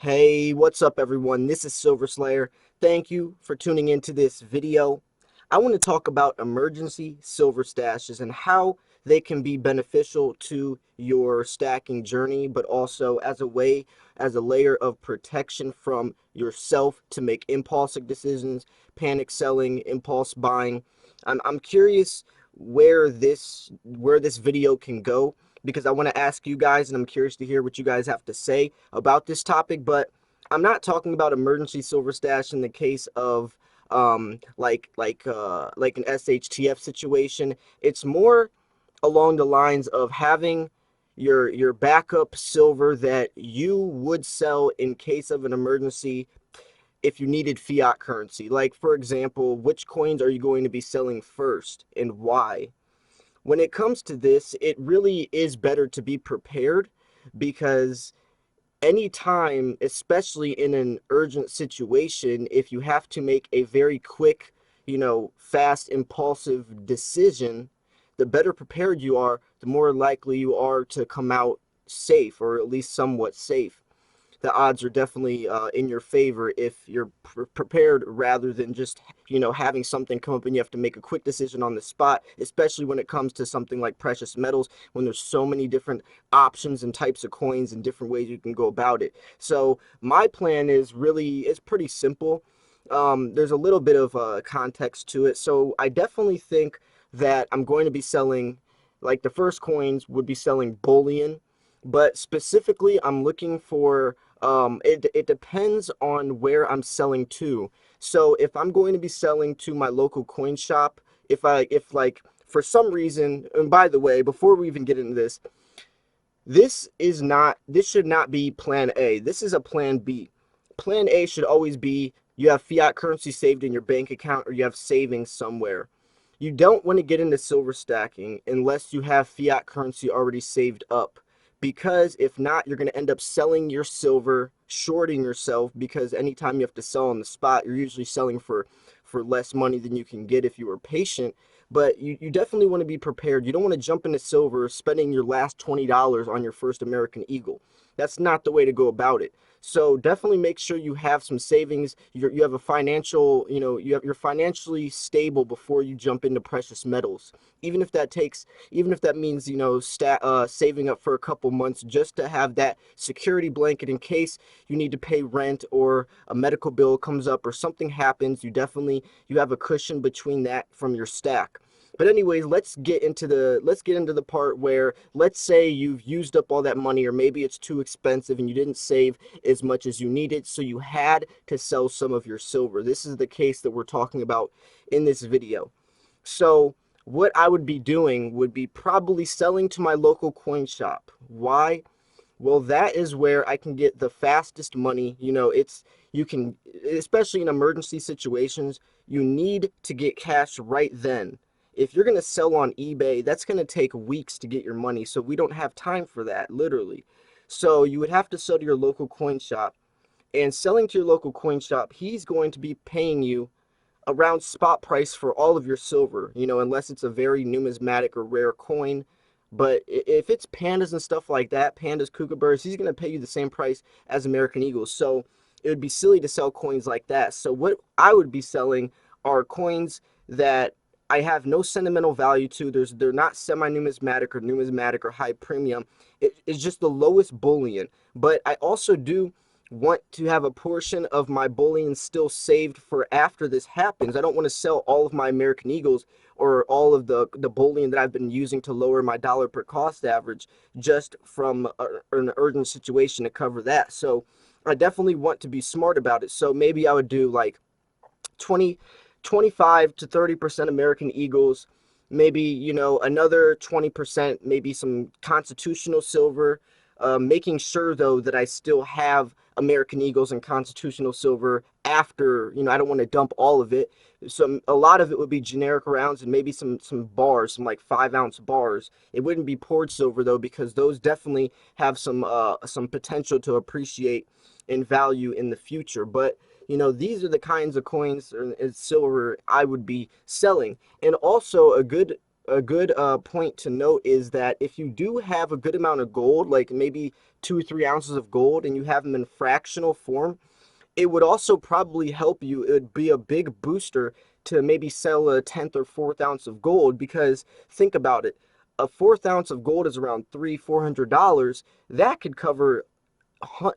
Hey, what's up everyone? This is Silver Slayer. Thank you for tuning into this video. I want to talk about emergency silver stashes and how they can be beneficial to your stacking journey, but also as a layer of protection from yourself to make impulsive decisions, panic selling, impulse buying. I'm curious where this video can go because I want to ask you guys, and I'm curious to hear what you guys have to say about this topic. But I'm not talking about emergency silver stash in the case of like an SHTF situation. It's more along the lines of having your backup silver that you would sell in case of an emergency if you needed fiat currency. Like, for example, which coins are you going to be selling first and why? When it comes to this, it really is better to be prepared because anytime, especially in an urgent situation, if you have to make a very quick, fast, impulsive decision, the better prepared you are, the more likely you are to come out safe or at least somewhat safe. The odds are definitely in your favor if you're prepared rather than just having something come up and you have to make a quick decision on the spot, especially when it comes to something like precious metals when there's so many different options and types of coins and different ways you can go about it. So my plan is pretty simple. There's a little bit of context to it, so I definitely think that I'm going to be selling, like, the first coins would be selling bullion, but specifically I'm looking for it depends on where I'm selling to. So if I'm going to be selling to my local coin shop, if like for some reason, and by the way, before we even get into this, this should not be plan A. This is a plan B. Plan A should always be you have fiat currency saved in your bank account or you have savings somewhere. You don't want to get into silver stacking unless you have fiat currency already saved up. Because if not, you're going to end up selling your silver, shorting yourself, because anytime you have to sell on the spot, you're usually selling for less money than you can get if you were patient. But you definitely want to be prepared. You don't want to jump into silver spending your last $20 on your first American Eagle. That's not the way to go about it. So definitely make sure you have some savings. You have a financial, you're financially stable before you jump into precious metals. Even if that takes, even if that means, saving up for a couple months just to have that security blanket in case you need to pay rent or a medical bill comes up or something happens. You have a cushion between that from your stack. But anyways, let's get into the part where, let's say you've used up all that money, or maybe it's too expensive and you didn't save as much as you needed, so you had to sell some of your silver. This is the case that we're talking about in this video. So what I would be doing would be probably selling to my local coin shop. Why? Well, that is where I can get the fastest money. You can, especially in emergency situations, you need to get cash right then. If you're going to sell on eBay, that's going to take weeks to get your money. So we don't have time for that, literally. So you would have to sell to your local coin shop. And selling to your local coin shop, he's going to be paying you around spot price for all of your silver, unless it's a very numismatic or rare coin. But if it's pandas and stuff like that, pandas, kookaburras, he's going to pay you the same price as American Eagles. So it would be silly to sell coins like that. So what I would be selling are coins that I have no sentimental value to. They're not semi-numismatic or numismatic or high premium. It's just the lowest bullion. But I also do want to have a portion of my bullion still saved for after this happens. I don't want to sell all of my American Eagles or all of the bullion that I've been using to lower my dollar per cost average just from an urgent situation to cover that. So I definitely want to be smart about it. So maybe I would do like 20, 25 to 30% American Eagles, maybe, another 20%, maybe some constitutional silver, making sure though that I still have American Eagles and constitutional silver after, I don't want to dump all of it. So a lot of it would be generic rounds and maybe some bars, some like 5-ounce bars. It wouldn't be poured silver though, because those definitely have some potential to appreciate in value in the future. But these are the kinds of coins and silver I would be selling. And also a good point to note is that if you do have a good amount of gold, like maybe 2 or 3 ounces of gold, and you have them in fractional form, it would also probably help you. It would be a big booster to maybe sell a tenth or fourth ounce of gold, because think about it. A fourth ounce of gold is around $300-400. That could cover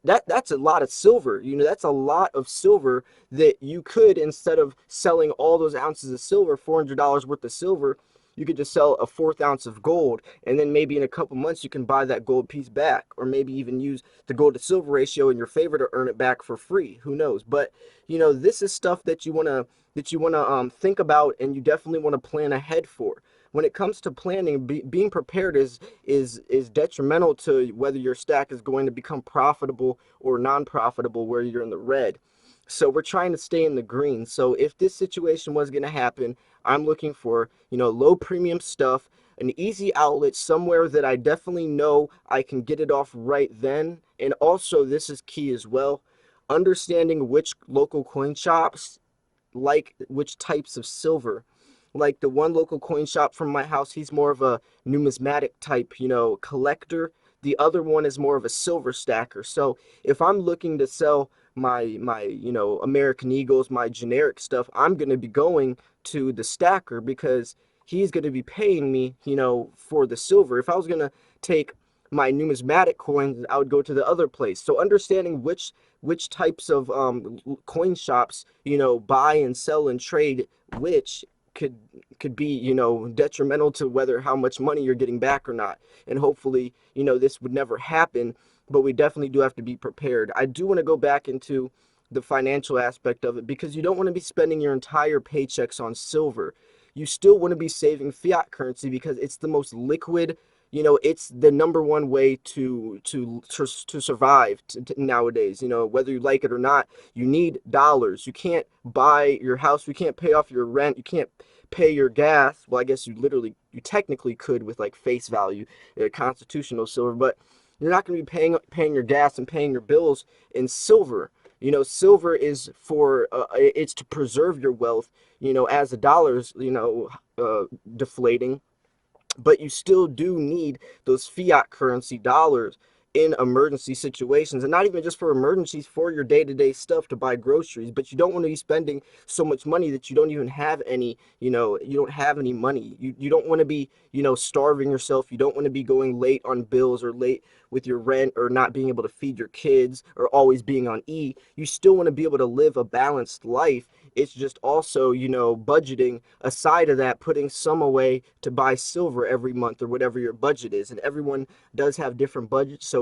that's a lot of silver. That's a lot of silver that you could, instead of selling all those ounces of silver, $400 worth of silver, you could just sell a fourth ounce of gold, and then maybe in a couple months you can buy that gold piece back, or maybe even use the gold to silver ratio in your favor to earn it back for free. Who knows? But this is stuff that you want to think about, and you definitely want to plan ahead for. When it comes to planning, being prepared is detrimental to whether your stack is going to become profitable or non-profitable, where you're in the red. So we're trying to stay in the green. So if this situation was going to happen, I'm looking for, low premium stuff, an easy outlet somewhere that I definitely know I can get it off right then. And also, this is key as well, understanding which local coin shops like which types of silver. Like the one local coin shop from my house, he's more of a numismatic type, collector. The other one is more of a silver stacker. So if I'm looking to sell my American Eagles, my generic stuff, I'm going to be going to the stacker, because he's going to be paying me, for the silver. If I was going to take my numismatic coins, I would go to the other place. So understanding which types of coin shops, buy and sell and trade which, could be, detrimental to whether how much money you're getting back or not. And hopefully, this would never happen, but we definitely do have to be prepared. I do want to go back into the financial aspect of it, because you don't want to be spending your entire paychecks on silver. You still want to be saving fiat currency, because it's the most liquid. It's the number one way to survive nowadays. Whether you like it or not, you need dollars. You can't buy your house, you can't pay off your rent, you can't pay your gas. Well, I guess you technically could with like face value, constitutional silver, but you're not going to be paying your gas and paying your bills in silver. Silver is for it's to preserve your wealth. As the dollar's deflating, but you still do need those fiat currency dollars in emergency situations, and not even just for emergencies, for your day-to-day stuff to buy groceries. But you don't want to be spending so much money that you don't even have any, you don't have any money. You don't want to be, starving yourself. You don't want to be going late on bills, or late with your rent, or not being able to feed your kids, or always being on E. You still want to be able to live a balanced life. It's just also, budgeting aside of that, putting some away to buy silver every month, or whatever your budget is. And everyone does have different budgets, so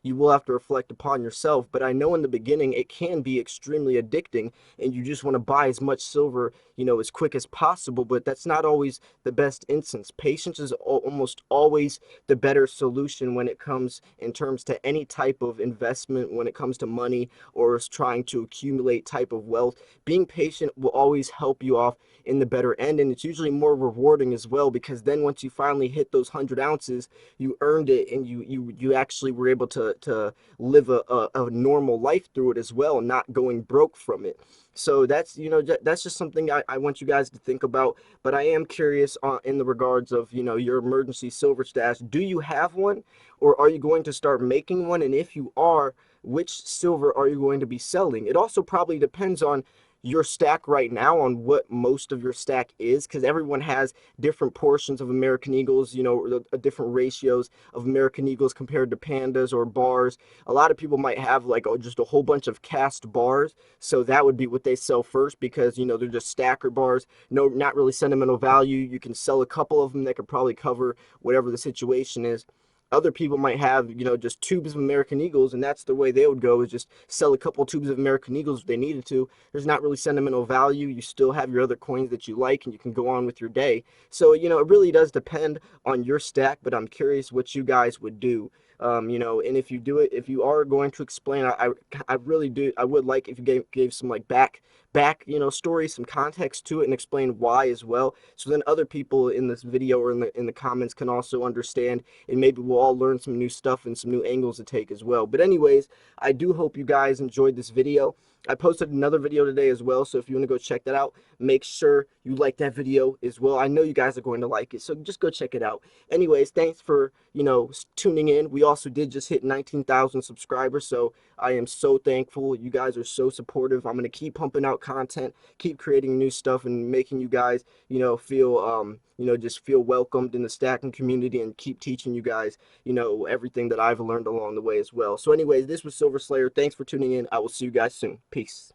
you will have to reflect upon yourself. But I know in the beginning it can be extremely addicting, and you just want to buy as much silver, as quick as possible. But that's not always the best instance. Patience is almost always the better solution when it comes in terms to any type of investment, when it comes to money, or is trying to accumulate type of wealth. Being patient will always help you off in the better end, and it's usually more rewarding as well, because then once you finally hit those 100 ounces, you earned it, and you actually were able to live a normal life through it as well, not going broke from it. So that's just something I want you guys to think about. But I am curious in the regards of your emergency silver stash. Do you have one, or are you going to start making one? And if you are, which silver are you going to be selling? It also probably depends on your stack right now, on what most of your stack is, because everyone has different portions of American Eagles, different ratios of American Eagles compared to pandas or bars. A lot of people might have like just a whole bunch of cast bars, so that would be what they sell first, because they're just stacker bars. No, not really sentimental value. You can sell a couple of them that could probably cover whatever the situation is. Other people might have, just tubes of American Eagles, and that's the way they would go, is just sell a couple tubes of American Eagles if they needed to. There's not really sentimental value. You still have your other coins that you like, and you can go on with your day. So, it really does depend on your stack, but I'm curious what you guys would do. And if you are going to explain, I really do, I would like if you gave some like back, story, some context to it, and explain why as well. So then other people in this video or in the comments can also understand, and maybe we'll all learn some new stuff and some new angles to take as well. But anyways, I do hope you guys enjoyed this video. I posted another video today as well, so if you want to go check that out, make sure you like that video as well. I know you guys are going to like it, so just go check it out. Anyways, thanks for, tuning in. We also did just hit 19,000 subscribers, so I am so thankful. You guys are so supportive. I'm going to keep pumping out content, keep creating new stuff, and making you guys, feel, just feel welcomed in the stacking community, and keep teaching you guys, everything that I've learned along the way as well. So anyways, this was Silver Slayer. Thanks for tuning in. I will see you guys soon. Peace.